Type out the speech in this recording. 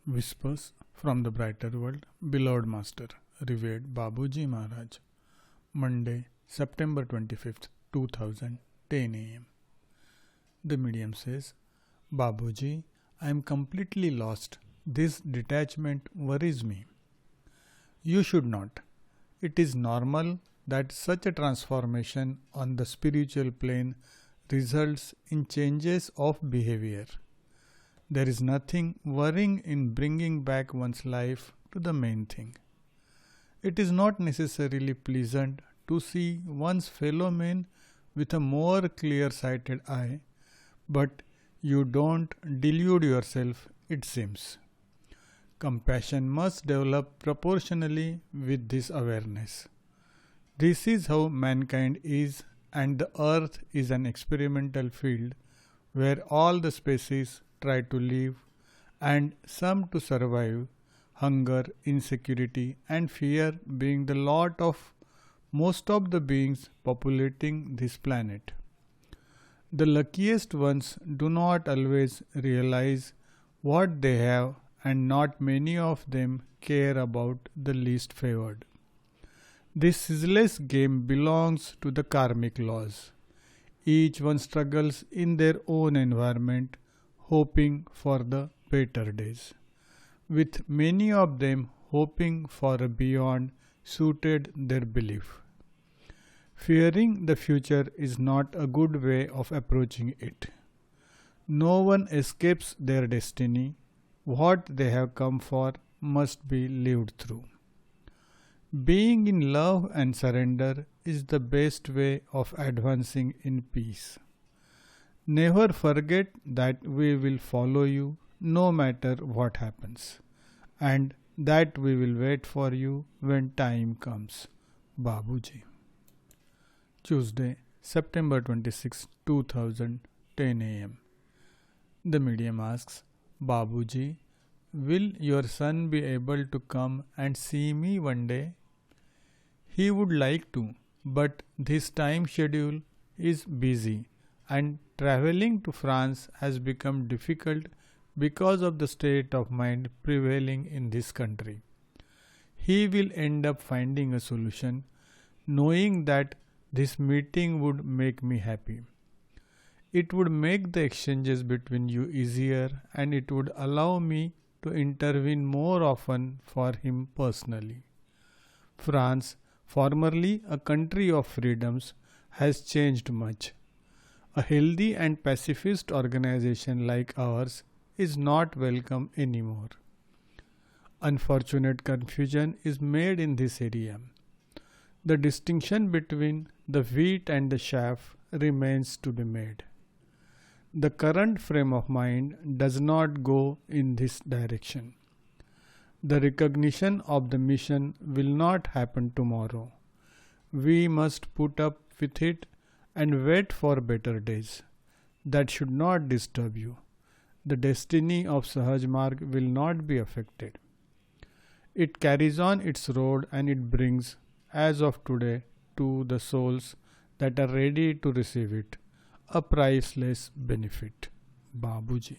Whispers from the Brighter World, Beloved Master, Revered Babuji Maharaj, Monday, September 25th, 2010 am. The medium says, Babuji, I am completely lost. This detachment worries me. You should not. It is normal that such a transformation on the spiritual plane results in changes of behavior. There is nothing worrying in bringing back one's life to the main thing. It is not necessarily pleasant to see one's fellow men with a more clear-sighted eye, but you don't delude yourself, it seems. Compassion must develop proportionally with this awareness. This is how mankind is, and the earth is an experimental field where all the species try to live and some to survive, hunger, insecurity and fear being the lot of most of the beings populating this planet. The luckiest ones do not always realize what they have, and not many of them care about the least favored. This ceaseless game belongs to the karmic laws. Each one struggles in their own environment, hoping for the better days, with many of them hoping for a beyond suited their belief. Fearing the future is not a good way of approaching it. No one escapes their destiny. What they have come for must be lived through. Being in love and surrender is the best way of advancing in peace. Never forget that we will follow you no matter what happens, and that we will wait for you when time comes. Babuji. Tuesday, September 26, 2010 am. The medium asks, Babuji, will your son be able to come and see me one day? He would like to, but this time schedule is busy and traveling to France has become difficult because of the state of mind prevailing in this country. He will end up finding a solution, knowing that this meeting would make me happy. It would make the exchanges between you easier, and it would allow me to intervene more often for him personally. France, formerly a country of freedoms, has changed much. A healthy and pacifist organization like ours is not welcome anymore. Unfortunate confusion is made in this area. The distinction between the wheat and the chaff remains to be made. The current frame of mind does not go in this direction. The recognition of the mission will not happen tomorrow. We must put up with it and wait for better days. That should not disturb you. The destiny of Sahaj Marg will not be affected. It carries on its road, and it brings, as of today, to the souls that are ready to receive it, a priceless benefit. Babuji.